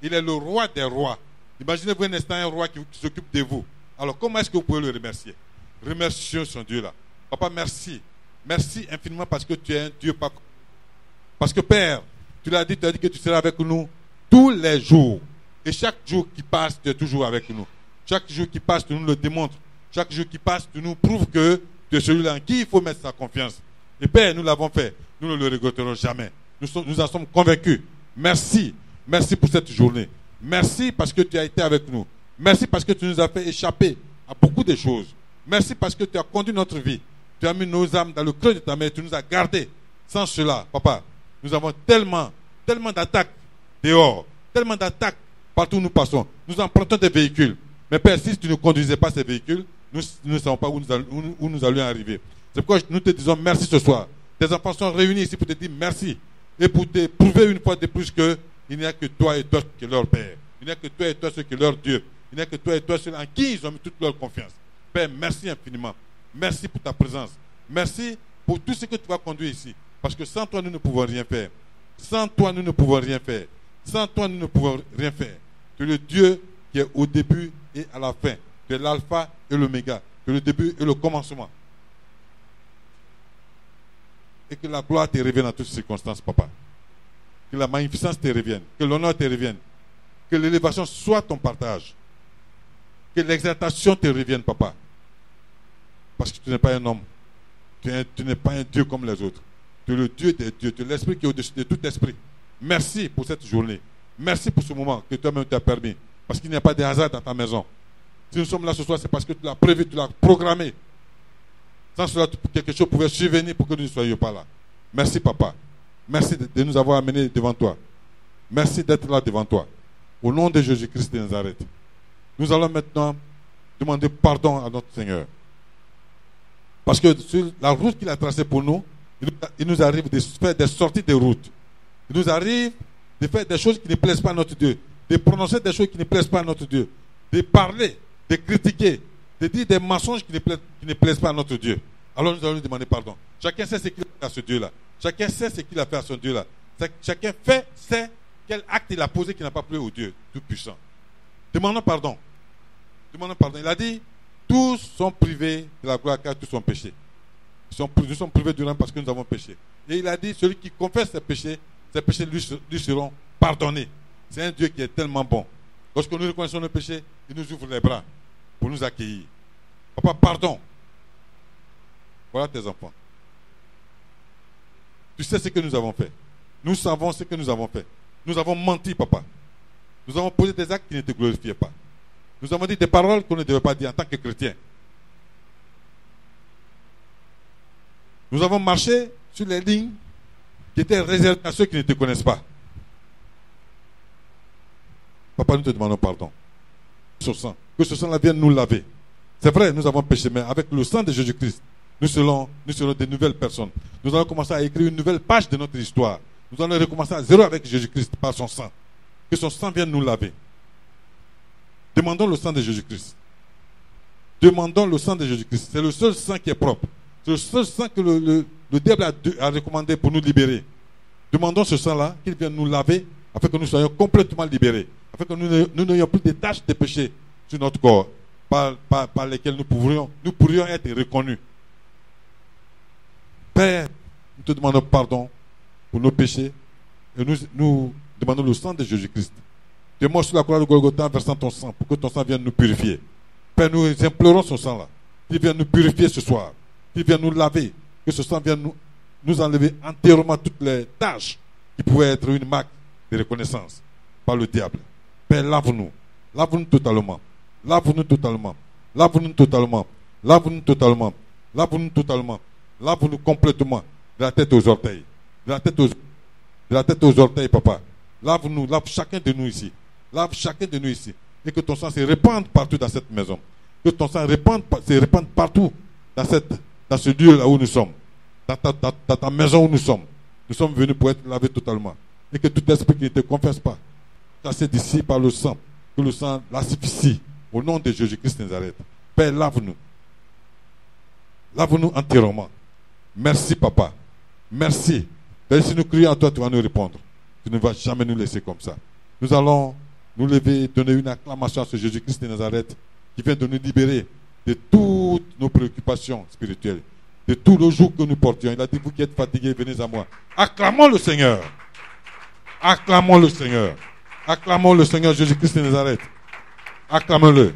Il est le roi des rois. Imaginez-vous un instant un roi qui s'occupe de vous. Alors comment est-ce que vous pouvez le remercier? Remercions son Dieu là. Papa, merci. Merci infiniment parce que tu es un Dieu pas. Parce que Père, tu as dit que tu seras avec nous tous les jours. Et chaque jour qui passe, tu es toujours avec nous. Chaque jour qui passe, tu nous le démontres. Chaque jour qui passe, tu nous prouves que tu es celui-là en qui il faut mettre sa confiance. Et Père, nous l'avons fait. Nous ne le regretterons jamais. Nous en sommes convaincus. Merci. Merci pour cette journée. Merci parce que tu as été avec nous. Merci parce que tu nous as fait échapper à beaucoup de choses. Merci parce que tu as conduit notre vie. Tu as mis nos âmes dans le creux de ta main. Tu nous as gardés. Sans cela, papa, nous avons tellement d'attaques dehors. Tellement d'attaques partout où nous passons. Nous empruntons des véhicules. Mais Père, si tu ne conduisais pas ces véhicules, nous ne savons pas où nous allions arriver. C'est pourquoi nous te disons merci ce soir. Tes enfants sont réunis ici pour te dire merci. Et pour te prouver une fois de plus qu'il n'y a que toi et toi qui est leur Père. Il n'y a que toi et toi ce qui est leur Dieu. Il n'y a que toi et toi ceux en qui ils ont mis toute leur confiance. Père, merci infiniment. Merci pour ta présence. Merci pour tout ce que tu vas conduire ici. Parce que sans toi, nous ne pouvons rien faire. Sans toi, nous ne pouvons rien faire. Sans toi, nous ne pouvons rien faire. Tu es le Dieu qui est au début et à la fin. Tu es l'alpha et l'oméga. Tu es le début et le commencement. Et que la gloire te revienne en toutes circonstances, papa. Que la magnificence te revienne. Que l'honneur te revienne. Que l'élévation soit ton partage. Que l'exaltation te revienne, papa. Parce que tu n'es pas un homme. Tu n'es pas un Dieu comme les autres. Tu es le Dieu des dieux. Tu es l'esprit qui est au-dessus de tout esprit. Merci pour cette journée. Merci pour ce moment que toi-même t'as permis. Parce qu'il n'y a pas de hasard dans ta maison. Si nous sommes là ce soir, c'est parce que tu l'as prévu, tu l'as programmé. Sans cela, quelque chose pouvait survenir pour que nous ne soyons pas là. Merci, papa. Merci de nous avoir amenés devant toi. Merci d'être là devant toi. Au nom de Jésus-Christ de Nazareth. Nous allons maintenant demander pardon à notre Seigneur. Parce que sur la route qu'il a tracée pour nous, il nous arrive de faire des sorties de route. Il nous arrive de faire des choses qui ne plaisent pas à notre Dieu. De prononcer des choses qui ne plaisent pas à notre Dieu. De parler, de critiquer, de dire des mensonges qui ne plaisent pas à notre Dieu. Alors nous allons lui demander pardon. Chacun sait ce qu'il a fait à ce Dieu-là. Chacun sait ce qu'il a fait à ce Dieu-là. Chacun sait quel acte il a posé qui n'a pas plu au Dieu Tout-Puissant. Demandons pardon. Demandons pardon. Il a dit, tous sont privés de la gloire car tous sont péchés. Nous sommes privés du règne parce que nous avons péché. Et il a dit, celui qui confesse ses péchés lui seront pardonnés. C'est un Dieu qui est tellement bon. Lorsque nous reconnaissons nos péchés, il nous ouvre les bras pour nous accueillir. Papa, pardon. Voilà tes enfants. Tu sais ce que nous avons fait. Nous savons ce que nous avons fait. Nous avons menti, papa. Nous avons posé des actes qui ne te glorifiaient pas. Nous avons dit des paroles qu'on ne devait pas dire en tant que chrétiens. Nous avons marché sur les lignes qui étaient réservées à ceux qui ne te connaissent pas. Papa, nous te demandons pardon. Que ce sang-là vienne nous laver. C'est vrai, nous avons péché, mais avec le sang de Jésus-Christ, nous serons de nouvelles personnes. Nous allons commencer à écrire une nouvelle page de notre histoire. Nous allons recommencer à zéro avec Jésus-Christ par son sang. Que son sang vienne nous laver. Demandons le sang de Jésus-Christ. Demandons le sang de Jésus-Christ. C'est le seul sang qui est propre. C'est le seul sang que le diable a recommandé pour nous libérer. Demandons ce sang-là, qu'il vienne nous laver, afin que nous soyons complètement libérés. Afin que nous n'ayons plus de taches de péché sur notre corps, par lesquelles nous pourrions être reconnus. Père, nous te demandons pardon pour nos péchés et nous demandons le sang de Jésus-Christ. Tu es mort sur la croix de Golgotha en versant ton sang pour que ton sang vienne nous purifier. Père, nous implorons ce sang-là. Qu'il vienne nous purifier ce soir. Qu'il vienne nous laver. Que ce sang vienne nous enlever entièrement toutes les tâches qui pouvaient être une marque de reconnaissance par le diable. Père, lave-nous. Lave-nous totalement. Lave-nous totalement. Lave-nous totalement. Lave-nous totalement. Lave-nous totalement. Lave-nous complètement. De la tête aux orteils. De la tête aux orteils, papa. Lave-nous. Lave chacun de nous ici. Lave chacun de nous ici. Et que ton sang se répande partout dans cette maison. Que ton sang se répande partout dans ce lieu là où nous sommes. Dans ta maison où nous sommes. Nous sommes venus pour être lavés totalement. Et que tout esprit qui ne te confesse pas, chassé d'ici par le sang, que le sang l'asphyxie au nom de Jésus-Christ de Nazareth. Père, lave-nous. Lave-nous entièrement. Merci, papa. Merci. Et si nous crions à toi, tu vas nous répondre. Tu ne vas jamais nous laisser comme ça. Nous allons nous lever, donner une acclamation à ce Jésus-Christ de Nazareth qui vient de nous libérer de toutes nos préoccupations spirituelles, de tous les jours que nous portions. Il a dit, vous qui êtes fatigués, venez à moi. Acclamons le Seigneur. Acclamons le Seigneur. Acclamons le Seigneur Jésus-Christ de Nazareth. Acclamons-le.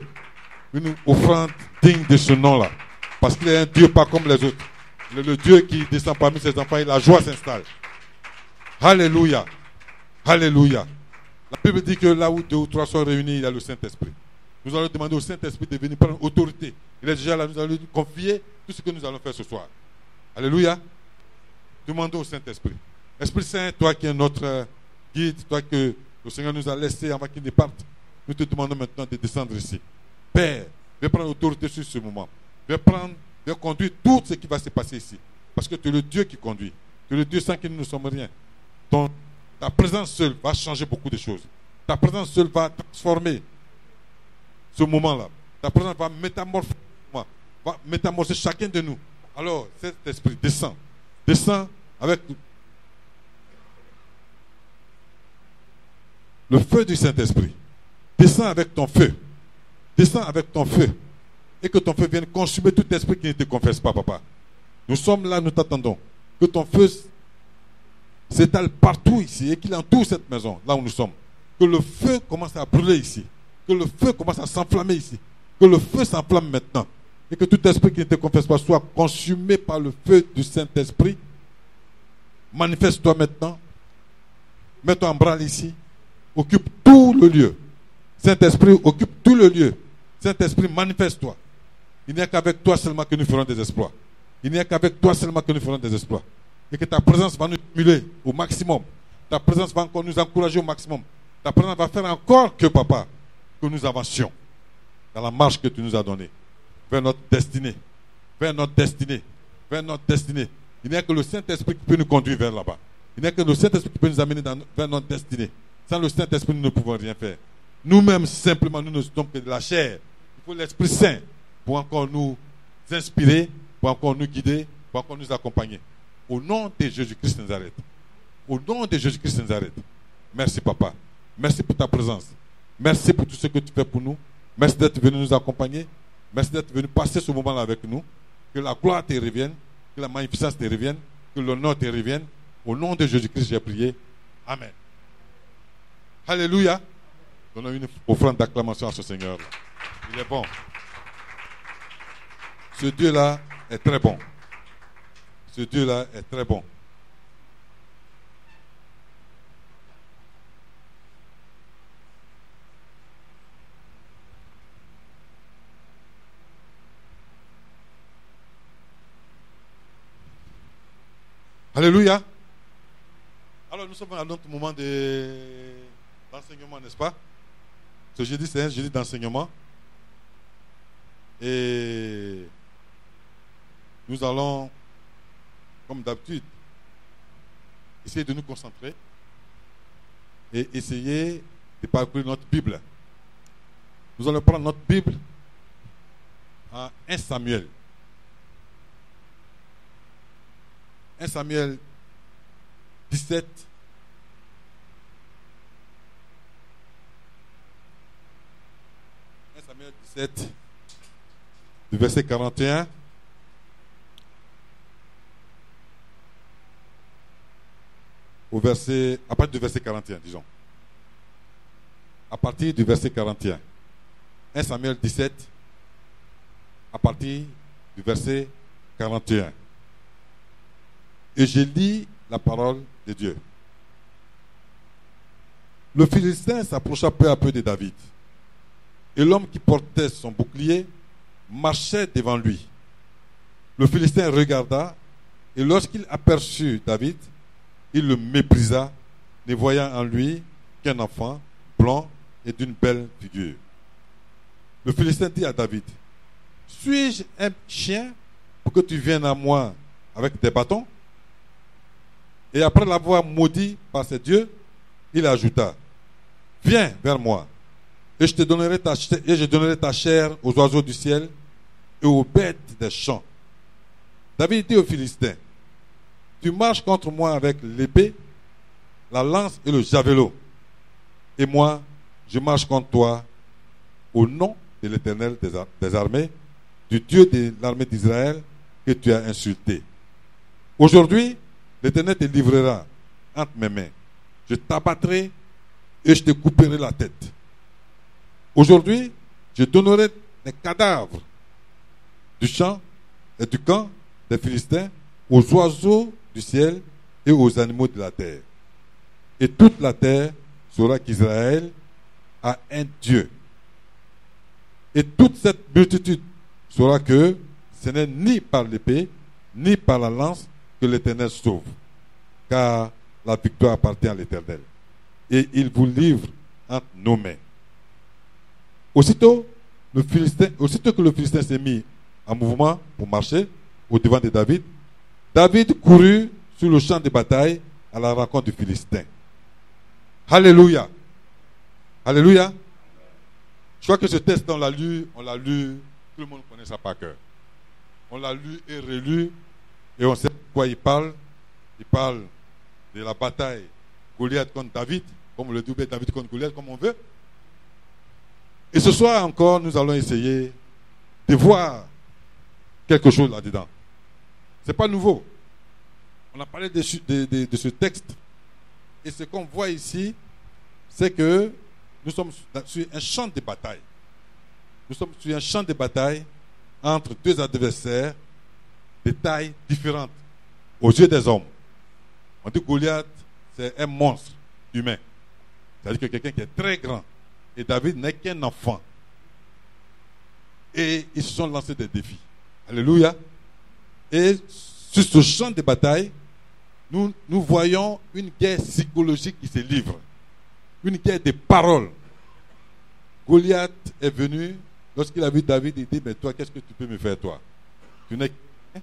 Une offrande digne de ce nom-là. Parce qu'il est un Dieu pas comme les autres. Il est le Dieu qui descend parmi ses enfants et la joie s'installe. Alléluia. Alléluia. La Bible dit que là où 2 ou 3 sont réunis, il y a le Saint-Esprit. Nous allons demander au Saint-Esprit de venir prendre autorité. Il est déjà là, nous allons lui confier tout ce que nous allons faire ce soir. Alléluia. Demandons au Saint-Esprit. Esprit Saint, toi qui es notre guide, toi que le Seigneur nous a laissé avant qu'il ne parte, nous te demandons maintenant de descendre ici. Père, viens prendre autorité sur ce moment. Viens conduire tout ce qui va se passer ici. Parce que tu es le Dieu qui conduit. Tu es le Dieu sans qui nous ne sommes rien. Ta présence seule va changer beaucoup de choses. Ta présence seule va transformer ce moment-là. Ta présence va métamorphoser chacun de nous. Alors, cet esprit descend. Descend avec le feu du Saint-Esprit. Descends avec ton feu. Descends avec ton feu. Et que ton feu vienne consumer tout esprit qui ne te confesse pas, papa. Nous sommes là, nous t'attendons. Que ton feu s'étale partout ici et qu'il entoure cette maison, là où nous sommes. Que le feu commence à brûler ici. Que le feu commence à s'enflammer ici. Que le feu s'enflamme maintenant. Et que tout esprit qui ne te confesse pas soit consumé par le feu du Saint-Esprit. Manifeste-toi maintenant. Mets-toi en branle ici. Occupe tout le lieu. Saint-Esprit, occupe tout le lieu. Saint-Esprit, manifeste-toi. Il n'y a qu'avec toi seulement que nous ferons des exploits. Il n'y a qu'avec toi seulement que nous ferons des exploits. Et que ta présence va nous stimuler au maximum. Ta présence va encore nous encourager au maximum. Ta présence va faire encore que, papa, que nous avancions dans la marche que tu nous as donnée. Vers notre destinée. Vers notre destinée. Vers notre destinée. Il n'y a que le Saint-Esprit qui peut nous conduire vers là-bas. Il n'y a que le Saint-Esprit qui peut nous amener vers notre destinée. Sans le Saint-Esprit, nous ne pouvons rien faire. Nous-mêmes, simplement, nous ne sommes que de la chair. Il faut l'Esprit Saint pour encore nous inspirer, pour encore nous guider, pour encore nous accompagner. Au nom de Jésus-Christ de Nazareth. Au nom de Jésus-Christ de Nazareth. Merci, papa. Merci pour ta présence. Merci pour tout ce que tu fais pour nous. Merci d'être venu nous accompagner. Merci d'être venu passer ce moment-là avec nous. Que la gloire te revienne. Que la magnificence te revienne. Que l'honneur te revienne. Au nom de Jésus-Christ, j'ai prié. Amen. Alléluia. Donnons une offrande d'acclamation à ce Seigneur. Il est bon. Ce Dieu-là est très bon. Ce Dieu-là est très bon. Alléluia. Alors nous sommes à notre moment d'enseignement, n'est-ce pas? Ce jeudi, c'est un jeudi d'enseignement. Et nous allons, comme d'habitude, essayer de nous concentrer et essayer de parcourir notre Bible. Nous allons prendre notre Bible à 1 Samuel. 1 Samuel 17. 1 Samuel 17, du verset 41 au verset, à partir du verset 41, disons. À partir du verset 41. 1 Samuel 17, à partir du verset 41. Et je lis la parole de Dieu. Le Philistin s'approcha peu à peu de David. Et l'homme qui portait son bouclier marchait devant lui. Le Philistin regarda, et lorsqu'il aperçut David, il le méprisa, ne voyant en lui qu'un enfant blanc et d'une belle figure. Le Philistin dit à David, suis-je un chien pour que tu viennes à moi avec des bâtons? Et après l'avoir maudit par ses dieux, il ajouta, viens vers moi, et je donnerai ta chair aux oiseaux du ciel et aux bêtes des champs. David dit aux Philistins, tu marches contre moi avec l'épée, la lance et le javelot. Et moi, je marche contre toi au nom de l'Éternel des armées, du Dieu de l'armée d'Israël que tu as insulté. Aujourd'hui, l'Éternel te livrera entre mes mains. Je t'abattrai et je te couperai la tête. Aujourd'hui, je donnerai les cadavres du champ et du camp des Philistins aux oiseaux du ciel et aux animaux de la terre. Et toute la terre saura qu'Israël a un Dieu. Et toute cette multitude saura que ce n'est ni par l'épée, ni par la lance que l'Éternel sauve, car la victoire appartient à l'Éternel. Et il vous livre entre nos mains. Aussitôt que le Philistin s'est mis en mouvement pour marcher au devant de David, David courut sur le champ de bataille à la rencontre du Philistin. Alléluia. Alléluia. Je crois que ce texte, on l'a lu, tout le monde connaît ça par cœur. On l'a lu et relu, et on sait de quoi il parle. Il parle de la bataille Goliath contre David, comme on le dit, David contre Goliath, comme on veut. Et ce soir encore, nous allons essayer de voir quelque chose là-dedans. Ce n'est pas nouveau. On a parlé de ce texte. Et ce qu'on voit ici, c'est que nous sommes sur un champ de bataille. Nous sommes sur un champ de bataille entre deux adversaires de tailles différentes aux yeux des hommes. On dit que Goliath, c'est un monstre humain. C'est-à-dire que quelqu'un qui est très grand. Et David n'est qu'un enfant. Et ils se sont lancés des défis. Alléluia. Et sur ce champ de bataille, nous voyons une guerre psychologique qui se livre. Une guerre de paroles. Goliath est venu, lorsqu'il a vu David, il dit, mais toi, qu'est-ce que tu peux me faire, toi? Tu n'es qu'un.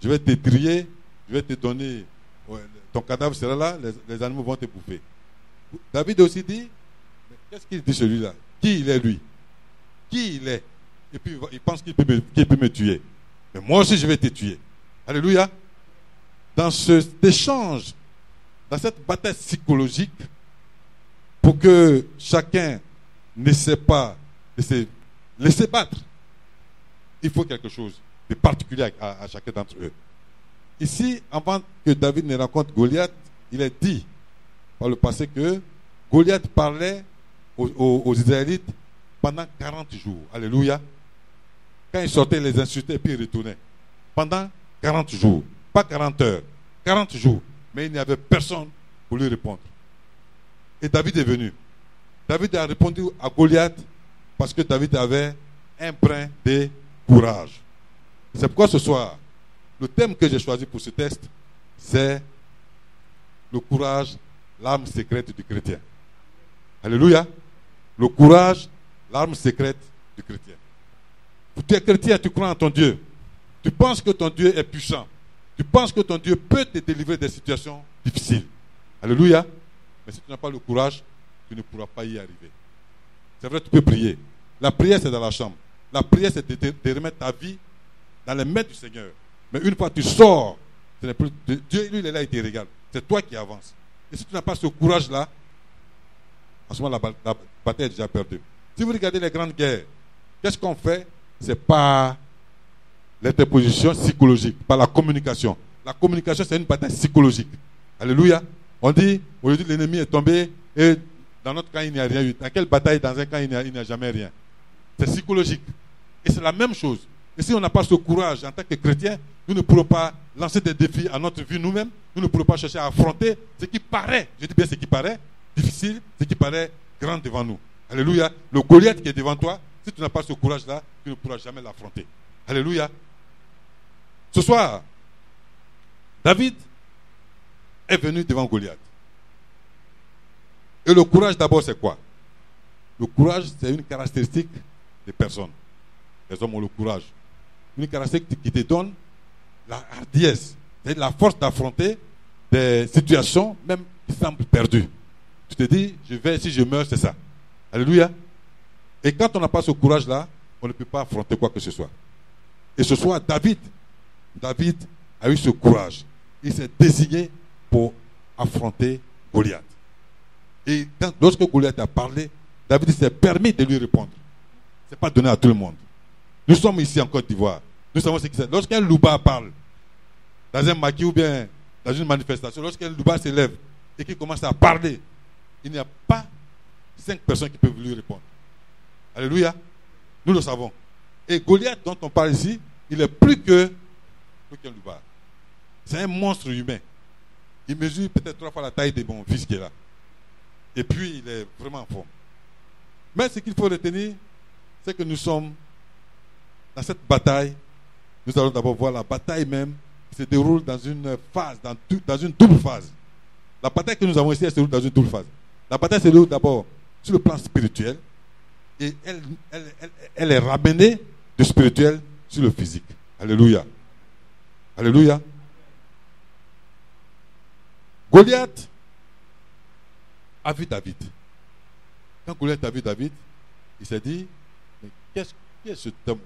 Je vais te trier, je vais te donner, ton cadavre sera là, les animaux vont te bouffer. David aussi dit, mais qu'est-ce qu'il dit celui-là? Qui il est, lui? Qui il est? Et puis il pense qu'il peut me tuer. Mais moi aussi, je vais te tuer. Alléluia. Dans cet échange, dans cette bataille psychologique, pour que chacun n'essaie pas de se laisser battre, il faut quelque chose de particulier à chacun d'entre eux. Ici, avant que David ne rencontre Goliath, il est dit par le passé que Goliath parlait aux Israélites pendant 40 jours. Alléluia. Quand il sortait, il les insultait et puis il retournait. Pendant 40 jours. Pas 40 heures. 40 jours. Mais il n'y avait personne pour lui répondre. Et David est venu. David a répondu à Goliath parce que David avait un brin de courage. C'est pourquoi ce soir, le thème que j'ai choisi pour ce test, c'est le courage, l'arme secrète du chrétien. Alléluia. Le courage, l'arme secrète du chrétien. Tu es chrétien, tu crois en ton Dieu. Tu penses que ton Dieu est puissant. Tu penses que ton Dieu peut te délivrer des situations difficiles. Alléluia. Mais si tu n'as pas le courage, tu ne pourras pas y arriver. C'est vrai, tu peux prier. La prière, c'est dans la chambre. La prière, c'est de remettre ta vie dans les mains du Seigneur. Mais une fois que tu sors, ce n'est plus, Dieu, lui, il est là, il te regarde. C'est toi qui avances. Et si tu n'as pas ce courage-là, en ce moment, la bataille est déjà perdue. Si vous regardez les grandes guerres, qu'est-ce qu'on fait? C'est par l'interposition psychologique, par la communication. La communication, c'est une bataille psychologique. Alléluia. On dit, aujourd'hui, l'ennemi est tombé et dans notre camp, il n'y a rien eu. Dans quelle bataille, dans un camp, il n'y a jamais rien. C'est psychologique. Et c'est la même chose. Et si on n'a pas ce courage en tant que chrétien, nous ne pourrons pas lancer des défis à notre vie nous-mêmes. Nous ne pourrons pas chercher à affronter ce qui paraît, je dis bien ce qui paraît difficile, ce qui paraît grand devant nous. Alléluia. Le Goliath qui est devant toi, si tu n'as pas ce courage-là, tu ne pourras jamais l'affronter. Alléluia. Ce soir, David est venu devant Goliath. Et le courage d'abord, c'est quoi? Le courage, c'est une caractéristique des personnes. Les hommes ont le courage. Une caractéristique qui te donne la hardiesse, c'est la force d'affronter des situations même qui semblent perdues. Tu te dis, si je meurs, c'est ça. Alléluia. Et quand on n'a pas ce courage-là, on ne peut pas affronter quoi que ce soit. Et ce soir, David a eu ce courage. Il s'est désigné pour affronter Goliath. Et lorsque Goliath a parlé, David s'est permis de lui répondre. Ce n'est pas donné à tout le monde. Nous sommes ici en Côte d'Ivoire. Nous savons ce qui c'est. Lorsqu'un louba parle, dans un maquis ou bien dans une manifestation, lorsqu'un louba s'élève et qu'il commence à parler, il n'y a pas 5 personnes qui peuvent lui répondre. Alléluia. Nous le savons. Et Goliath, dont on parle ici, il est plus qu'un louba. C'est un monstre humain. Il mesure peut-être 3 fois la taille de mon fils qui est là. Et puis, il est vraiment en forme. Mais ce qu'il faut retenir, c'est que nous sommes dans cette bataille. Nous allons d'abord voir la bataille même qui se déroule dans une phase, dans une double phase. La bataille que nous avons ici, elle se déroule dans une double phase. La bataille se déroule d'abord sur le plan spirituel et elle est ramenée du spirituel sur le physique. Alléluia. Alléluia. Goliath a vu David. Quand Goliath a vu David, il s'est dit, mais qui est ce homme?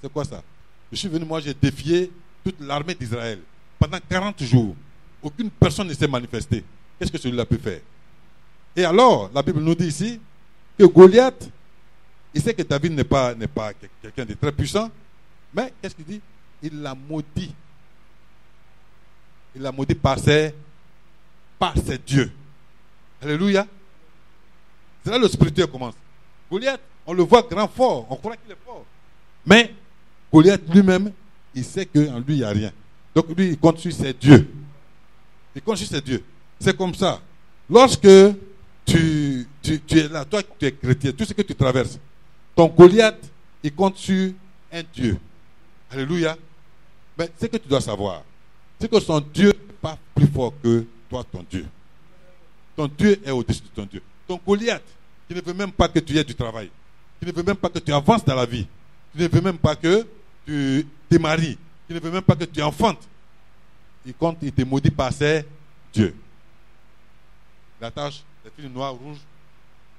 C'est quoi ça? Je suis venu, moi j'ai défié toute l'armée d'Israël. Pendant 40 jours, aucune personne ne s'est manifestée. Qu'est-ce que celui-là peut faire? Et alors, la Bible nous dit ici que Goliath, il sait que David n'est pas quelqu'un de très puissant, mais qu'est-ce qu'il dit? Il l'a maudit. Il l'a maudit par ses dieux. Alléluia. C'est là que le spirituel commence. Goliath, on le voit grand fort, on croit qu'il est fort. Mais Goliath lui-même, il sait qu'en lui, il n'y a rien. Donc lui, il compte sur ses dieux. Il compte sur ses dieux. C'est comme ça. Lorsque tu es là, toi tu es chrétien, tout ce que tu traverses, ton Goliath, il compte sur un Dieu. Alléluia. Mais ce que tu dois savoir, c'est que son Dieu n'est pas plus fort que toi, ton Dieu. Ton Dieu est au-dessus de ton Dieu. Ton Goliath, qui ne veut même pas que tu aies du travail, qui ne veut même pas que tu avances dans la vie, qui ne veut même pas que tu te maries, qui ne veut même pas que tu enfantes, il te maudit par ses dieux. La tâche des filles noires, rouges,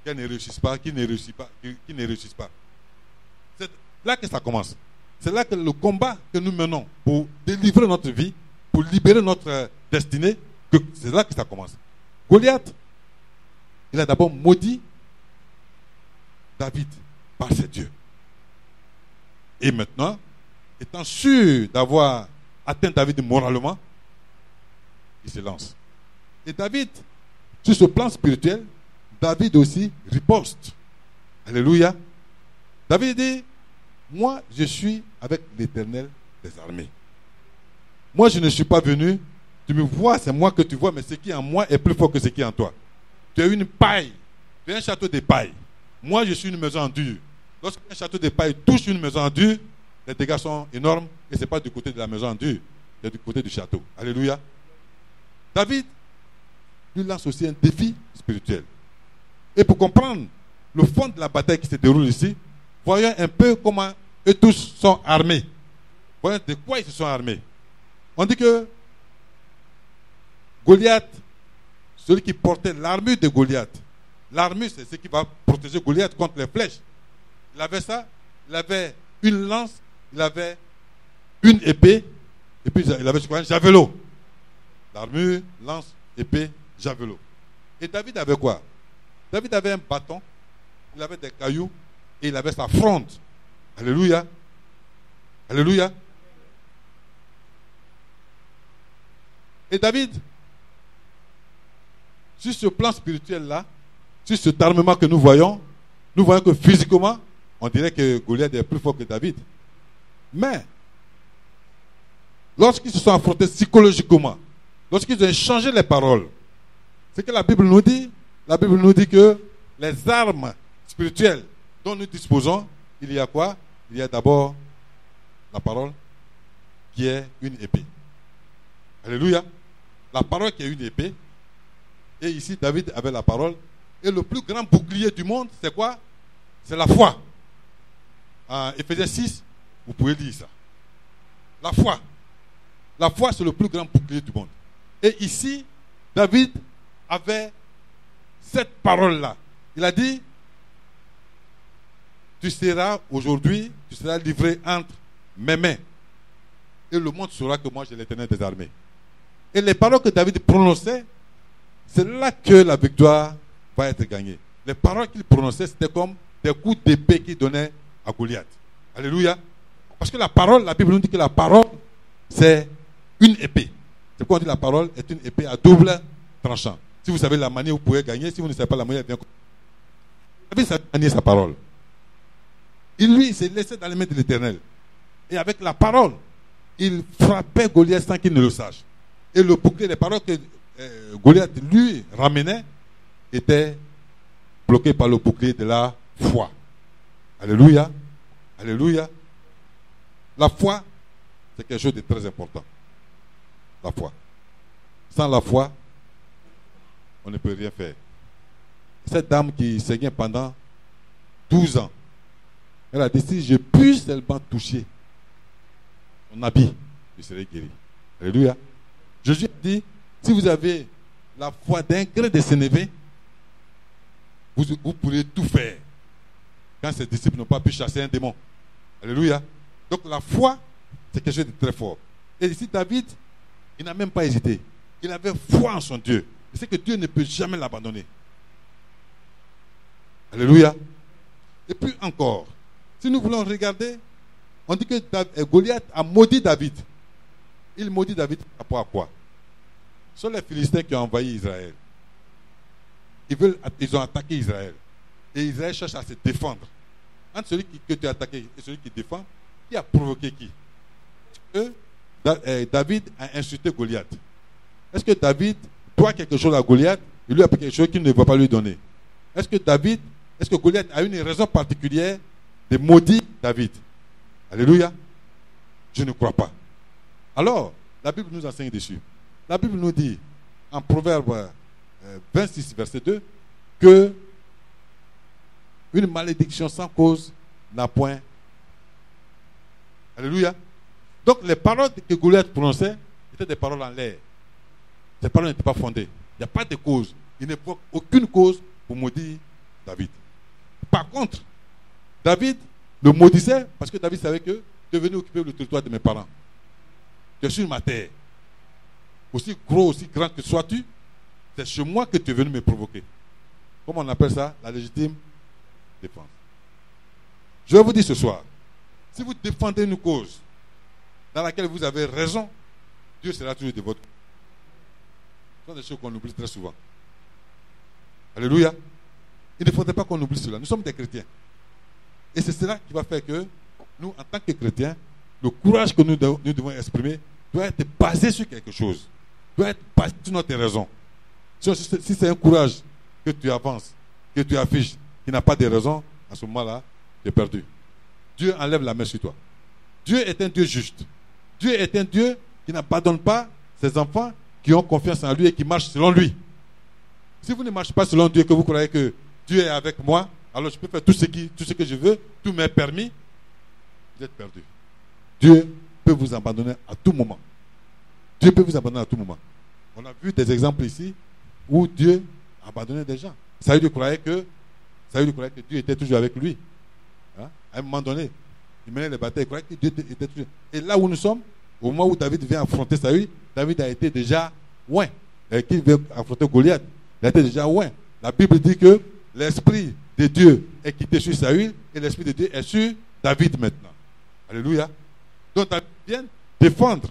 qu'elles ne réussissent pas, qui ne réussissent pas. C'est là que ça commence. C'est là que le combat que nous menons pour délivrer notre vie, pour libérer notre destinée, c'est là que ça commence. Goliath, il a d'abord maudit David par ses dieux. Et maintenant, étant sûr d'avoir atteint David moralement, il se lance. Et David, sur ce plan spirituel, David aussi riposte. Alléluia. David dit, moi je suis avec l'Éternel des armées. Moi je ne suis pas venu, tu me vois, c'est moi que tu vois, mais ce qui est en moi est plus fort que ce qui est en toi. Tu es une paille, tu es un château de paille. Moi je suis une maison en dur. Lorsqu'un château de paille touche une maison en dur, les dégâts sont énormes et ce n'est pas du côté de la maison en dur, c'est du côté du château. Alléluia. David lui lance aussi un défi spirituel. Et pour comprendre le fond de la bataille qui se déroule ici, voyons un peu comment eux tous sont armés. Voyons de quoi ils se sont armés. On dit que Goliath, celui qui portait l'armure de Goliath, l'armure c'est ce qui va protéger Goliath contre les flèches. Il avait ça, il avait une lance, il avait une épée, et puis il avait un javelot. L'armure, lance, épée, javelot. Et David avait quoi? David avait un bâton, il avait des cailloux, et il avait sa fronde. Alléluia. Alléluia. Et David, sur ce plan spirituel-là, sur cet armement que nous voyons que physiquement, on dirait que Goliath est plus fort que David. Mais, lorsqu'ils se sont affrontés psychologiquement, lorsqu'ils ont échangé les paroles, c'est que la Bible nous dit que les armes spirituelles dont nous disposons, il y a quoi? Il y a d'abord la parole qui est une épée. Alléluia. La parole qui est une épée. Et ici, David avait la parole. Et le plus grand bouclier du monde, c'est quoi? C'est la foi. En Éphésiens 6, vous pouvez lire ça. La foi. La foi, c'est le plus grand bouclier du monde. Et ici, David avait cette parole-là. Il a dit, tu seras livré entre mes mains. Et le monde saura que moi j'ai l'Éternel des armées. Et les paroles que David prononçait, c'est là que la victoire va être gagnée. les paroles qu'il prononçait, c'était comme des coups d'épée qu'il donnait à Goliath. Alléluia. Parce que la parole, la Bible nous dit que la parole, c'est une épée. C'est pourquoi on dit que la parole est une épée à double tranchant. Si vous savez la manière, vous pouvez gagner. Si vous ne savez pas la manière, bien. David savait manier sa parole. Il s'est laissé dans les mains de l'Éternel. Et avec la parole, il frappait Goliath sans qu'il ne le sache. Et le bouclier, les paroles que Goliath lui ramenait, étaient bloquées par le bouclier de la foi. Alléluia. Alléluia. La foi, c'est quelque chose de très important. La foi. Sans la foi, on ne peut rien faire. Cette dame qui saignait pendant 12 ans, elle a dit, si je puis seulement toucher son habit, je serai guéri. Alléluia. Jésus a dit, si vous avez la foi d'un grain de sénévé, vous pourrez tout faire. Quand ses disciples n'ont pas pu chasser un démon. Alléluia. Donc la foi, c'est quelque chose de très fort. Et ici, David, il n'a même pas hésité. Il avait foi en son Dieu. Il sait que Dieu ne peut jamais l'abandonner. Alléluia. Et puis encore, si nous voulons regarder, on dit que Goliath a maudit David. Il maudit David à rapport à quoi? Ce sont les Philistins qui ont envahi Israël. Ils ont attaqué Israël. Et Israël cherche à se défendre. Entre celui que tu as attaqué et celui qui défend, qui a provoqué qui? David a insulté Goliath. Est-ce que David doit quelque chose à Goliath? Il lui a pris quelque chose qu'il ne va pas lui donner. Est-ce que Goliath a une raison particulière de maudire David? Alléluia. Je ne crois pas. Alors, la Bible nous enseigne dessus. La Bible nous dit, en Proverbe 26, verset 2, que une malédiction sans cause n'a point. Alléluia. Donc, les paroles que Goliath prononçait étaient des paroles en l'air. Ces paroles n'étaient pas fondées. Il n'y a pas de cause. Il n'y a aucune cause pour maudire David. Par contre, David le maudissait parce que David savait que tu es venu occuper le territoire de mes parents. Tu es sur ma terre. Aussi gros, aussi grand que sois-tu, c'est chez moi que tu es venu me provoquer. Comment on appelle ça? La légitime défense. Je vais vous dire ce soir, si vous défendez une cause dans laquelle vous avez raison, Dieu sera toujours de votre côté. Ce sont des choses qu'on oublie très souvent. Alléluia. Il ne faudrait pas qu'on oublie cela. Nous sommes des chrétiens. Et c'est cela qui va faire que nous, en tant que chrétiens, le courage que nous devons exprimer doit être basé sur quelque chose. Doit être basé sur notre raison. Si c'est un courage que tu avances, que tu affiches, qui n'a pas de raison, à ce moment-là, tu es perdu. Dieu enlève la main sur toi. Dieu est un Dieu juste. Dieu est un Dieu qui n'abandonne pas ses enfants qui ont confiance en lui et qui marchent selon lui. Si vous ne marchez pas selon Dieu, que vous croyez que Dieu est avec moi, alors je peux faire tout ce que je veux, tout m'est permis, vous êtes perdu. Dieu peut vous abandonner à tout moment. Dieu peut vous abandonner à tout moment. On a vu des exemples ici où Dieu a abandonné des gens. Saül croyait que Dieu était toujours avec lui. Hein? À un moment donné, il menait les batailles, il croyait que Dieu était toujours. Et là où nous sommes, au moment où David vient affronter Saül, David a été déjà loin. Qu'il vient affronter Goliath, il a été déjà loin. La Bible dit que l'Esprit de Dieu est quitté sur Saül et l'Esprit de Dieu est sur David maintenant. Alléluia. Donc David vient défendre.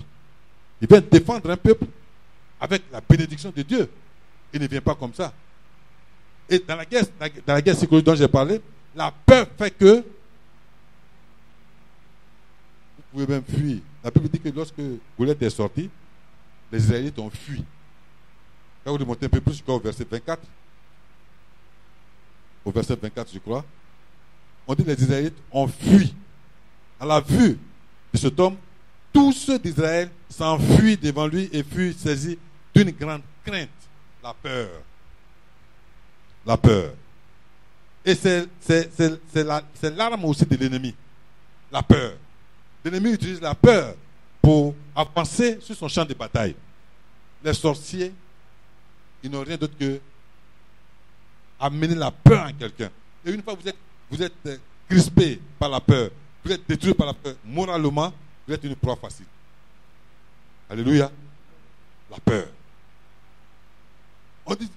Il vient défendre un peuple avec la bénédiction de Dieu. Il ne vient pas comme ça. Et dans la guerre psychologique dont j'ai parlé, la peur fait que vous pouvez même fuir. La Bible dit que lorsque Goliath est sorti, les Israélites ont fui. Quand vous remontez un peu plus, je crois au verset 24. Au verset 24, je crois. On dit que les Israélites ont fui. À la vue de cet homme, tous ceux d'Israël s'enfuient devant lui et furent saisis d'une grande crainte. La peur. La peur. Et c'est l'arme aussi de l'ennemi. La peur. L'ennemi utilise la peur pour avancer sur son champ de bataille. Les sorciers, ils n'ont rien d'autre que amener la peur en quelqu'un. Et une fois que vous êtes crispé par la peur, vous êtes détruit par la peur, moralement, vous êtes une proie facile. Alléluia. La peur. On dit,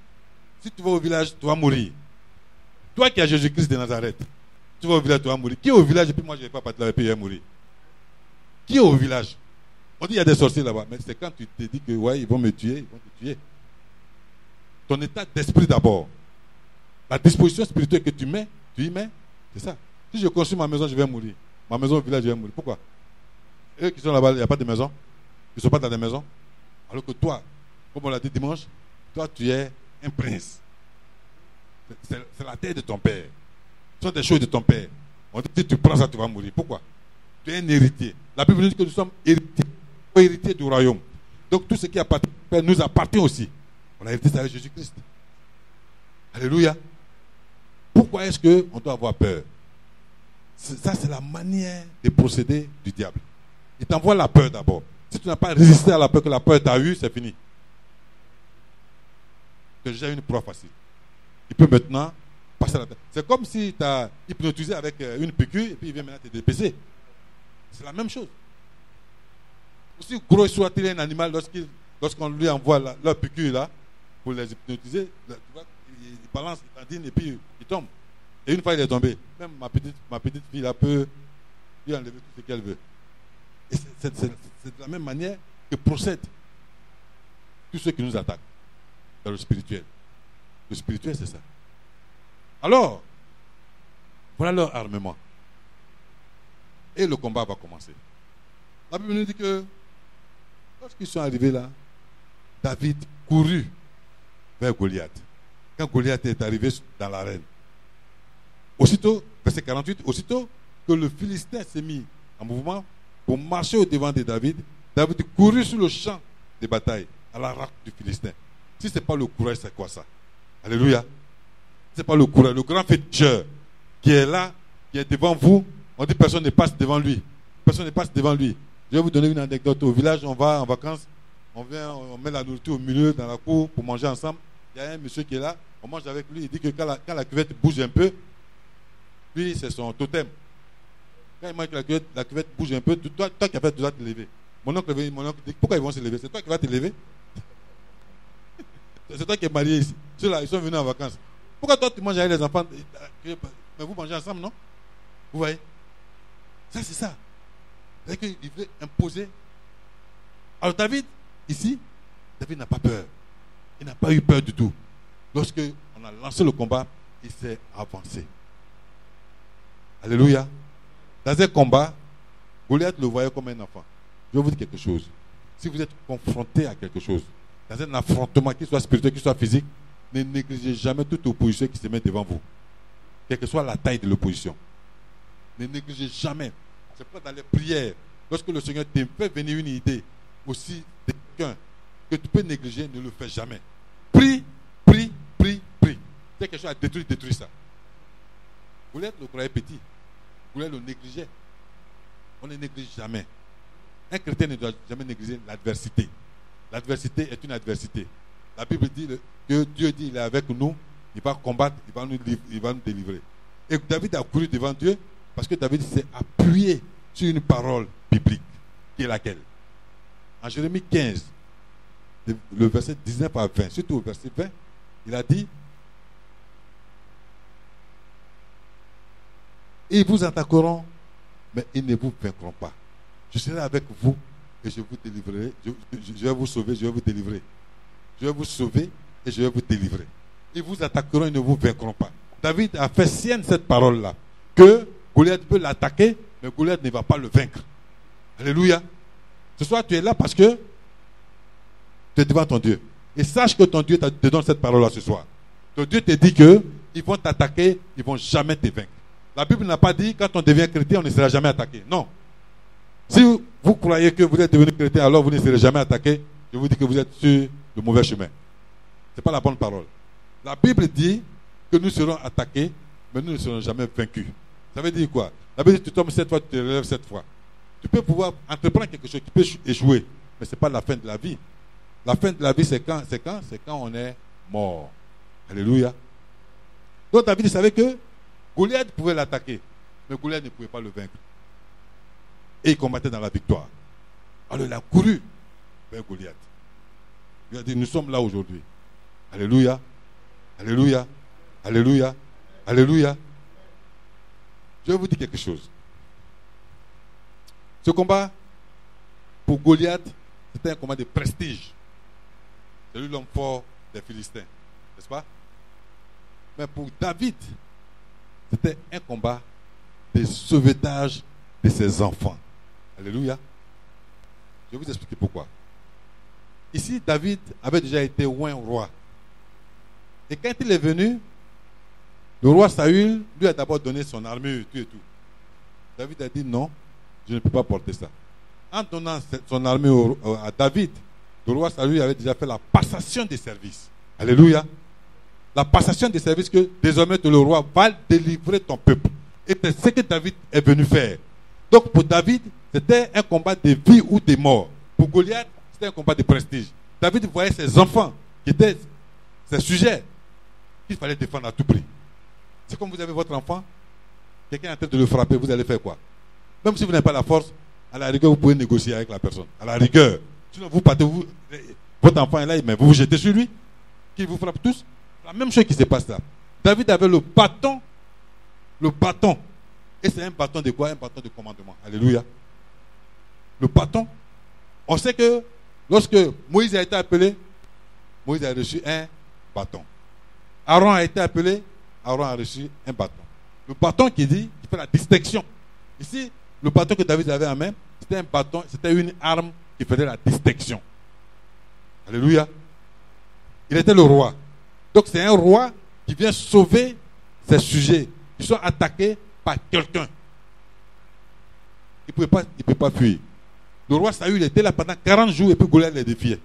si tu vas au village, tu vas mourir. Toi qui as Jésus-Christ de Nazareth, tu vas au village, tu vas mourir. Qui est au village et puis moi je ne vais pas partir là et puis il va mourir? Qui est au village? On dit qu'il y a des sorciers là-bas, mais c'est quand tu te dis que ouais, ils vont me tuer, ils vont te tuer. Ton état d'esprit d'abord. La disposition spirituelle que tu y mets, c'est ça. Si je construis ma maison, je vais mourir. Ma maison au village, je vais mourir. Pourquoi? Eux qui sont là-bas, il n'y a pas de maison. Ils ne sont pas dans des maisons. Alors que toi, comme on l'a dit dimanche, toi tu es un prince. C'est la terre de ton père. Ce sont des choses de ton père. On dit que si tu prends ça, tu vas mourir. Pourquoi? Tu es un héritier. La Bible nous dit que nous sommes héritiers du royaume. Donc tout ce qui appartient au Père nous appartient aussi. On a hérité ça avec Jésus-Christ. Alléluia. Pourquoi est-ce qu'on doit avoir peur? Ça, c'est la manière de procéder du diable. Il t'envoie la peur d'abord. Si tu n'as pas résisté à la peur, que la peur t'a eu, c'est fini. Tu as déjà une proie facile. Il peut maintenant passer à la tête. C'est comme si tu as hypnotisé avec une piqûre et puis il vient maintenant te dépêcher. C'est la même chose. Aussi gros soit-il un animal, lorsqu'on lui envoie leur piqûre là, pour les hypnotiser, tu vois, il balance, il tendine et puis il tombe. Et une fois il est tombé, même ma petite fille là peut lui enlever tout ce qu'elle veut. Et c'est de la même manière que procèdent tous ceux qui nous attaquent dans le spirituel. Le spirituel, c'est ça. Alors, voilà leur armement. Et le combat va commencer. La Bible nous dit que lorsqu'ils sont arrivés là, David courut vers Goliath. Quand Goliath est arrivé dans l'arène, aussitôt, verset 48, aussitôt que le Philistin s'est mis en mouvement pour marcher au-devant de David, David courut sur le champ de bataille à la rencontre du Philistin. Si ce n'est pas le courage, c'est quoi ça? Alléluia. Ce n'est pas le courage. Le grand féticheur qui est là, qui est devant vous, on dit personne ne passe devant lui. Personne ne passe devant lui. Je vais vous donner une anecdote. Au village, on va en vacances, on met la nourriture au milieu dans la cour pour manger ensemble. Il y a un monsieur qui est là, on mange avec lui, il dit que quand la cuvette bouge un peu, lui c'est son totem. Quand il mange que la cuvette bouge un peu, toi qui as fait, tu dois te lever. Mon oncle dit, pourquoi ils vont se lever? C'est toi qui vas te lever? C'est toi qui es marié ici. Ceux-là, ils sont venus en vacances. Pourquoi toi tu manges avec les enfants? Mais vous mangez ensemble, non? Vous voyez? Ça, c'est ça. C'est-à-dire qu'il veut imposer. Alors David, ici, David n'a pas peur. Il n'a pas eu peur du tout. Lorsqu'on a lancé le combat, il s'est avancé. Alléluia. Dans un combat, Goliath le voyait comme un enfant. Je vais vous dire quelque chose. Si vous êtes confronté à quelque chose, dans un affrontement, qu'il soit spirituel, qu'il soit physique, ne négligez jamais toute opposition qui se met devant vous. Quelle que soit la taille de l'opposition. Ne négligez jamais. C'est pas dans les prières. Lorsque le Seigneur te fait venir une idée aussi de quelqu'un que tu peux négliger, ne le fais jamais. Prie, prie, prie, prie. C'est quelque chose à détruire, détruis ça. Goliath le croyait petit. Goliath le négligeait. On ne néglige jamais. Un chrétien ne doit jamais négliger l'adversité. L'adversité est une adversité. La Bible dit que Dieu dit il est avec nous, il va combattre, il va nous délivrer. Et David a couru devant Dieu parce que David s'est appuyé sur une parole biblique, qui est laquelle? En Jérémie 15, le verset 19 à 20, surtout au verset 20, il a dit: ils vous attaqueront, mais ils ne vous vaincront pas. Je serai avec vous et je vous délivrerai. Je vais vous sauver, je vais vous délivrer. Je vais vous sauver et je vais vous délivrer. Ils vous attaqueront, ils ne vous vaincront pas. David a fait sienne cette parole-là, que Goliath peut l'attaquer, mais Goliath ne va pas le vaincre. Alléluia. Ce soir, tu es là parce que tu es devant ton Dieu. Et sache que ton Dieu te donne cette parole-là ce soir. Ton Dieu te dit qu'ils vont t'attaquer, ils ne vont jamais te vaincre. La Bible n'a pas dit quand on devient chrétien, on ne sera jamais attaqué. Non. Si vous croyez que vous êtes devenu chrétien, alors vous ne serez jamais attaqué, je vous dis que vous êtes sur le mauvais chemin. Ce n'est pas la bonne parole. La Bible dit que nous serons attaqués, mais nous ne serons jamais vaincus. Ça veut dire quoi? La Bible dit que tu tombes 7 fois, tu te relèves 7 fois. Tu peux pouvoir entreprendre quelque chose qui peut échouer, mais ce n'est pas la fin de la vie. La fin de la vie, c'est quand? C'est quand on est mort. Alléluia. Donc David savait que Goliath pouvait l'attaquer, mais Goliath ne pouvait pas le vaincre. Et il combattait dans la victoire. Alors il a couru vers Goliath. Il a dit, nous sommes là aujourd'hui. Alléluia. Alléluia. Alléluia. Alléluia. Je vais vous dire quelque chose. Ce combat, pour Goliath, c'était un combat de prestige. C'est lui l'homme fort des Philistins. N'est-ce pas? Mais pour David, c'était un combat de sauvetage de ses enfants. Alléluia. Je vais vous expliquer pourquoi. Ici, David avait déjà été oint roi. Et quand il est venu, le roi Saül lui a d'abord donné son armure, tout et tout. David a dit non, je ne peux pas porter ça. En donnant son armure à David, le roi Saül avait déjà fait la passation des services. Alléluia. La passation des services que désormais le roi va délivrer ton peuple. Et c'est ce que David est venu faire. Donc pour David, c'était un combat de vie ou de mort. Pour Goliath, c'était un combat de prestige. David voyait ses enfants, qui étaient ses sujets, qu'il fallait défendre à tout prix. C'est comme vous avez votre enfant, quelqu'un est en train de le frapper, vous allez faire quoi? Même si vous n'avez pas la force, à la rigueur, vous pouvez négocier avec la personne. À la rigueur. Sinon, vous partez, votre enfant est là, mais vous vous jetez sur lui, qui vous frappe tous. La même chose qui se passe là. David avait le bâton. Et c'est un bâton de quoi? Un bâton de commandement. Alléluia. Le bâton. On sait que lorsque Moïse a été appelé, Moïse a reçu un bâton. Aaron a été appelé, Aaron a reçu un bâton. Le bâton qui fait la distinction. Ici, le bâton que David avait en main, c'était un bâton, c'était une arme qui faisait la distinction. Alléluia. Il était le roi. Donc c'est un roi qui vient sauver ses sujets qui sont attaqués par quelqu'un. Il ne peut pas fuir. Le roi Saül était là pendant 40 jours et puis Goliath les défiait.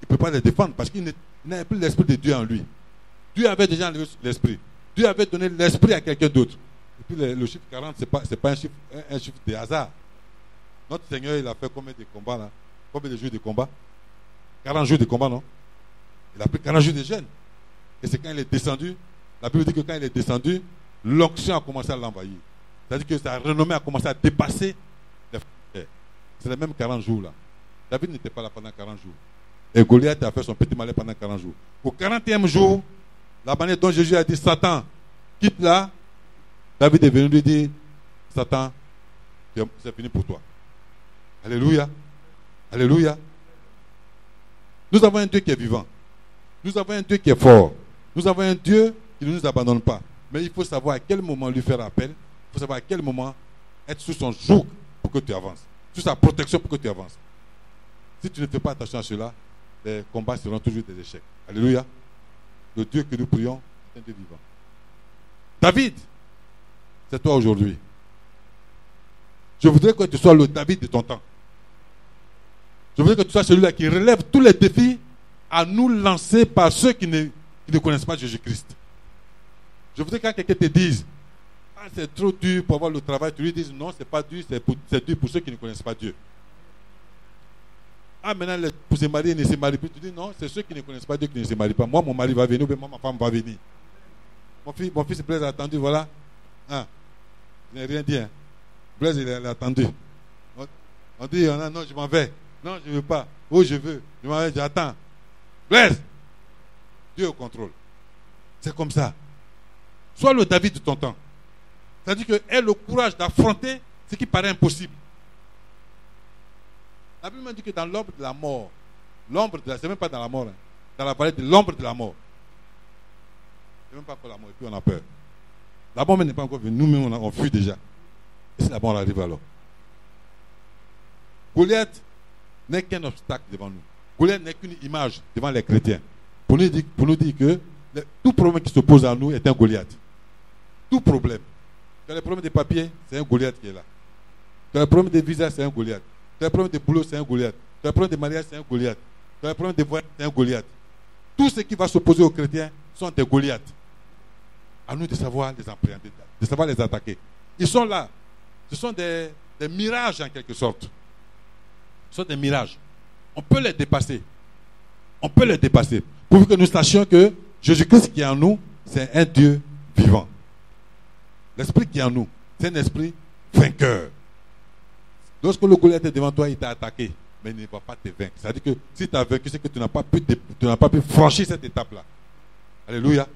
Il ne peut pas les défendre parce qu'il n'avait plus l'esprit de Dieu en lui. Dieu avait déjà enlevé l'esprit. Dieu avait donné l'esprit à quelqu'un d'autre. Et puis le chiffre 40, ce n'est pas un chiffre de hasard. Notre Seigneur, il a fait combien de combats là? Combien de jours de combat? 40 jours de combat, non? Il a pris 40 jours de jeûne. Et c'est quand il est descendu, la Bible dit que quand il est descendu, l'onction a commencé à l'envahir. C'est-à-dire que sa renommée a commencé à dépasser les frères. C'est les mêmes 40 jours là. David n'était pas là pendant 40 jours. Et Goliath a fait son petit malin pendant 40 jours. Au 40e jour, la manière dont Jésus a dit Satan, quitte là, David est venu lui dire Satan, c'est fini pour toi. Alléluia. Alléluia. Nous avons un Dieu qui est vivant. Nous avons un Dieu qui est fort. Nous avons un Dieu qui ne nous abandonne pas. Mais il faut savoir à quel moment lui faire appel. Il faut savoir à quel moment être sous son joug pour que tu avances. Sous sa protection pour que tu avances. Si tu ne fais pas attention à cela, les combats seront toujours des échecs. Alléluia. Le Dieu que nous prions est un Dieu vivant. David, c'est toi aujourd'hui. Je voudrais que tu sois le David de ton temps. Je voudrais que tu sois celui-là qui relève tous les défis à nous lancer par ceux qui ne connaissent pas Jésus-Christ. Je voudrais que quand quelqu'un te dise c'est trop dur pour avoir le travail, tu lui dises non, c'est pas dur, c'est dur pour ceux qui ne connaissent pas Dieu. Maintenant, pour se marier, ils ne se marient plus. Tu dis non, c'est ceux qui ne connaissent pas Dieu qui ne se marient pas. Moi, mon mari va venir, ou bien moi, ma femme va venir. Mon fils Blaise a attendu, voilà. Je n'ai rien dit. Blaise, il a attendu. On dit, non, je m'en vais. Non, je ne veux pas. Oh, je veux. Je m'en vais, j'attends. Blaise, Dieu est au contrôle. C'est comme ça. Sois le David de ton temps. C'est-à-dire que aie le courage d'affronter ce qui paraît impossible. La Bible dit que dans l'ombre de la mort, c'est même pas dans la mort, dans la vallée de l'ombre de la mort. C'est même pas encore la mort, et puis on a peur. La mort n'est pas encore venue, nous-mêmes on fuit déjà. Et c'est la mort arrive alors. Goliath n'est qu'un obstacle devant nous. Goliath n'est qu'une image devant les chrétiens. Pour nous dire que tout problème qui se pose à nous est un Goliath. Tout problème. Tu as le problème des papiers, c'est un Goliath qui est là. Tu as le problème des visas, c'est un Goliath. Tu as le problème des boulots, c'est un Goliath. Tu as le problème des mariages, c'est un Goliath. Tu as le problème des voyages, c'est un Goliath. Tout ce qui va s'opposer aux chrétiens sont des Goliaths. À nous de savoir les appréhender, de savoir les attaquer. Ils sont là. Ce sont des mirages en quelque sorte. Ce sont des mirages. On peut les dépasser. On peut les dépasser. Pourvu que nous sachions que Jésus-Christ qui est en nous, c'est un Dieu vivant. L'esprit qui est en nous, c'est un esprit vainqueur. Lorsque le Goliath est devant toi, il t'a attaqué, mais il ne va pas te vaincre. C'est-à-dire que si tu as vaincu, c'est que tu n'as pas pu franchir cette étape-là. Alléluia.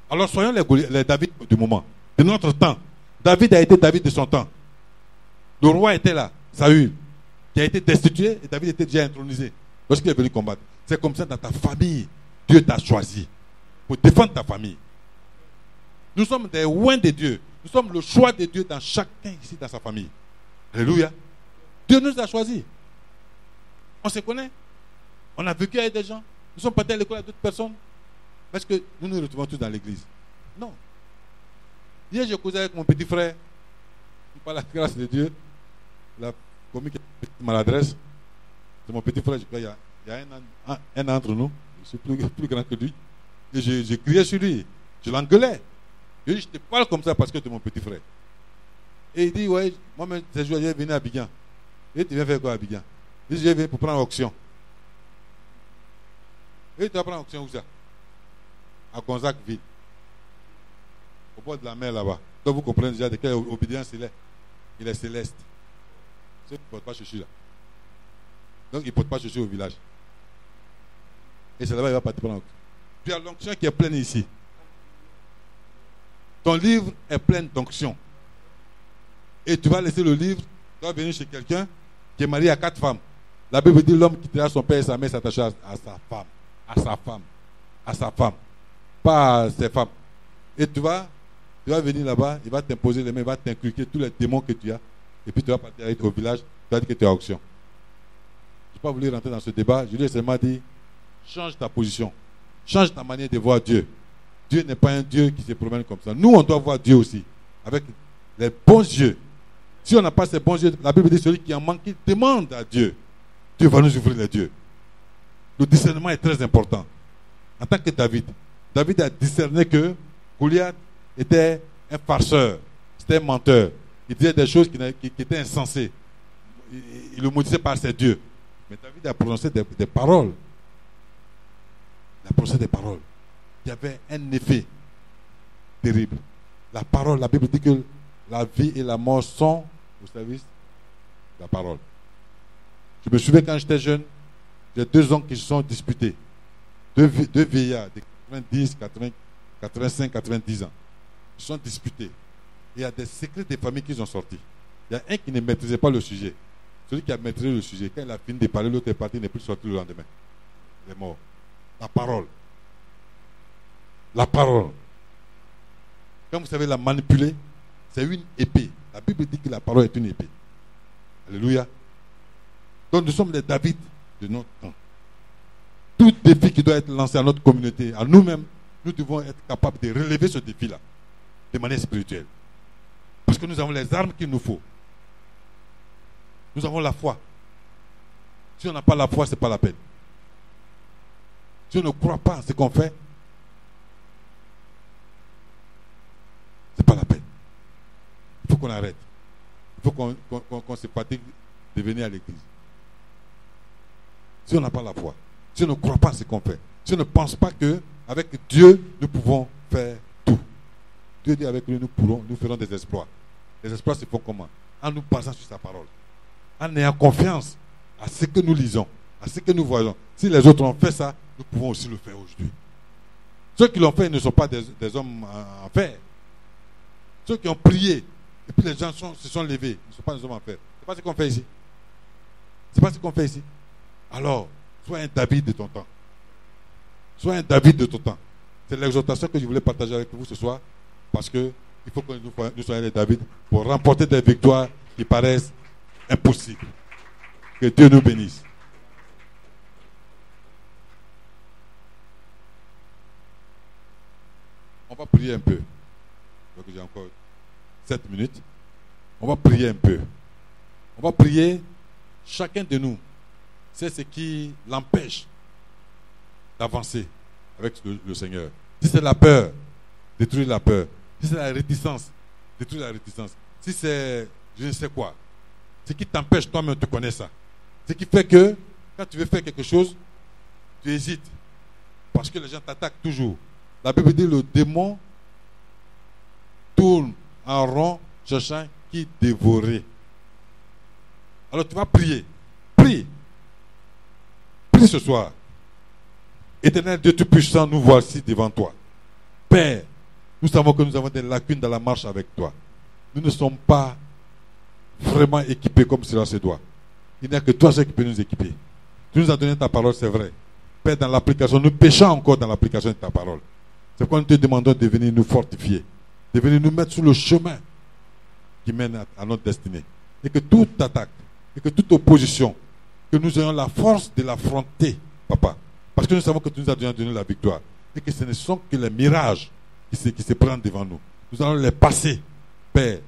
Alors soyons les David du moment, de notre temps. David a été David de son temps. Le roi était là, Saül, qui a été destitué et David était déjà intronisé lorsqu'il est venu combattre. C'est comme ça dans ta famille. Dieu t'a choisi pour défendre ta famille. Nous sommes des oins de Dieu. Nous sommes le choix de Dieu dans chacun ici, dans sa famille. Alléluia. Dieu nous a choisis. On se connaît. On a vécu avec des gens. Nous sommes partis à l'école avec d'autres personnes. Parce que nous nous retrouvons tous dans l'église. Non. Hier, j'ai causé avec mon petit frère. Par la grâce de Dieu, il a commis une maladresse. C'est mon petit frère, je crois, il y a un entre nous. Je suis plus grand que lui. Et j'ai crié sur lui. Je l'engueulais. Je lui ai dit, je te parle comme ça parce que tu es mon petit frère. Et il dit, ouais, moi-même, ces jours, je vais venir à Abidjan. Et tu viens faire quoi à Abidjan? Il dit, je viens pour prendre l'auction. Et tu vas prendre l'auction où ça? À Gonzague-Ville. Au bord de la mer là-bas. Donc vous comprenez déjà de quelle obédience il est. Il est céleste. Il ne porte pas chouchou là. Donc il ne porte pas chouchou au village. Et c'est là-bas il va partir prendre l'onction. Puis il y a l'onction qui est pleine ici. Ton livre est plein d'onction. Et tu vas laisser le livre, tu vas venir chez quelqu'un qui est marié à 4 femmes. La Bible dit l'homme quittera son père et sa mère s'attachera à sa femme. À sa femme. À sa femme. Pas à ses femmes. Et tu vas venir là-bas, il va t'imposer les mains, il va t'inculquer tous les démons que tu as. Et puis tu vas partir au village, tu vas dire que tu es à auction. Je n'ai pas voulu rentrer dans ce débat. Je lui ai seulement dit, change ta position. Change ta manière de voir Dieu. Dieu n'est pas un Dieu qui se promène comme ça. Nous, on doit voir Dieu aussi, avec les bons yeux. Si on n'a pas ces bons yeux, la Bible dit celui qui en manque, il demande à Dieu. Dieu va nous ouvrir les yeux. Le discernement est très important. En tant que David a discerné que Goliath était un farceur, c'était un menteur. Il disait des choses qui étaient insensées. Il le maudissait par ses dieux. Mais David a prononcé des paroles. Il a prononcé des paroles qui avaient un effet terrible. La parole, la Bible dit que la vie et la mort sont au service de la parole. Je me souviens quand j'étais jeune, j'ai 2 oncles qui se sont disputés. Deux vieillards de 90, 80, 85, 90 ans. Ils se sont disputés. Et il y a des secrets des familles qui sont sortis. Il y a un qui ne maîtrisait pas le sujet. Celui qui a maîtrisé le sujet, quand il a fini de parler, l'autre est parti, il n'est plus sorti le lendemain. Il est mort. La parole. La parole. Quand vous savez la manipuler, c'est une épée. La Bible dit que la parole est une épée. Alléluia. Donc nous sommes les David de notre temps. Tout défi qui doit être lancé à notre communauté, à nous-mêmes, nous devons être capables de relever ce défi-là de manière spirituelle. Parce que nous avons les armes qu'il nous faut. Nous avons la foi. Si on n'a pas la foi, ce n'est pas la peine. Si on ne croit pas en ce qu'on fait, ce n'est pas la peine. Il faut qu'on arrête. Il faut qu'on se fatigue de venir à l'église. Si on n'a pas la foi, si on ne croit pas en ce qu'on fait, si on ne pense pas qu'avec Dieu, nous pouvons faire tout. Dieu dit avec lui, nous ferons des exploits. Les exploits se font comment? En nous basant sur sa parole. En ayant confiance à ce que nous lisons, à ce que nous voyons. Si les autres ont fait ça, nous pouvons aussi le faire aujourd'hui. Ceux qui l'ont fait ne sont pas des hommes en fer. Ceux qui ont prié, et puis les gens se sont levés, ils ne sont pas des hommes en fer. Ce n'est pas ce qu'on fait ici. Ce n'est pas ce qu'on fait ici. Alors, sois un David de ton temps. Sois un David de ton temps. C'est l'exhortation que je voulais partager avec vous ce soir, parce qu'il faut que nous soyons les David pour remporter des victoires qui paraissent impossibles. Que Dieu nous bénisse. On va prier un peu. Donc j'ai encore 7 minutes. On va prier un peu. On va prier, chacun de nous. C'est ce qui l'empêche d'avancer avec le Seigneur. Si c'est la peur, détruire la peur. Si c'est la réticence, détruire la réticence. Si c'est je ne sais quoi, ce qui t'empêche toi-même, tu connais ça. Ce qui fait que quand tu veux faire quelque chose, tu hésites. Parce que les gens t'attaquent toujours. La Bible dit le démon tourne en rond cherchant qui dévorer. Alors tu vas prier. Prie. Prie ce soir. Éternel Dieu Tout-Puissant, nous voici devant toi. Père, Nous savons que nous avons des lacunes dans la marche avec toi. Nous ne sommes pas vraiment équipés comme cela se doit. Il n'y a que toi seul qui peux nous équiper. Tu nous as donné ta parole, c'est vrai. Père, dans l'application, nous péchons encore dans l'application de ta parole. C'est pourquoi nous te demandons de venir nous fortifier, de venir nous mettre sur le chemin qui mène à notre destinée. Et que toute attaque, et que toute opposition, que nous ayons la force de l'affronter, Papa. Parce que nous savons que tu nous as déjà donné la victoire. Et que ce ne sont que les mirages qui se prennent devant nous. Nous allons les passer, Père,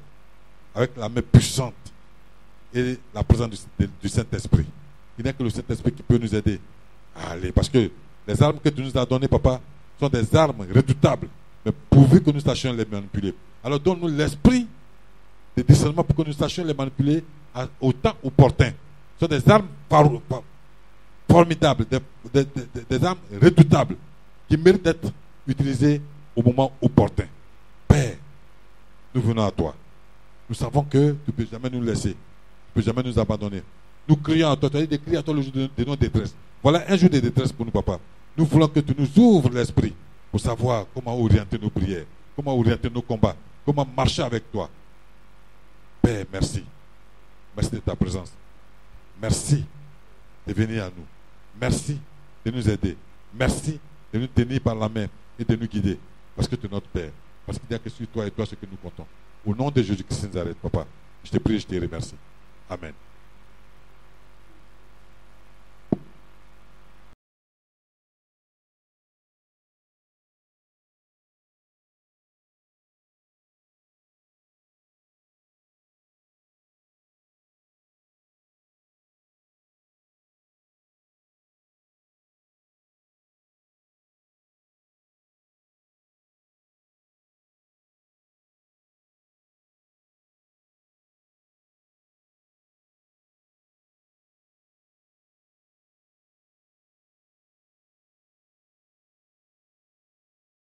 avec la main puissante et la présence du Saint-Esprit. Il n'y a que le Saint-Esprit qui peut nous aider à aller. Parce que les armes que tu nous as données, Papa, sont des armes redoutables, mais pourvu que nous sachions les manipuler. Alors donne-nous l'esprit de discernement pour que nous sachions les manipuler au temps opportun. Ce sont des armes formidables, des armes redoutables qui méritent d'être utilisées au moment opportun. Père, nous venons à toi. Nous savons que tu ne peux jamais nous laisser, tu ne peux jamais nous abandonner. Nous crions à toi, tu as dit de crier à toi le jour de nos détresses. Voilà un jour de détresse pour nous, Papa. Nous voulons que tu nous ouvres l'esprit pour savoir comment orienter nos prières, comment orienter nos combats, comment marcher avec toi. Père, merci. Merci de ta présence. Merci de venir à nous. Merci de nous aider. Merci de nous tenir par la main et de nous guider. Parce que tu es notre Père. Parce qu'il n'y a que sur toi et toi ce que nous comptons. Au nom de Jésus-Christ de Nazareth, Papa, je te prie et je te remercie. Amen.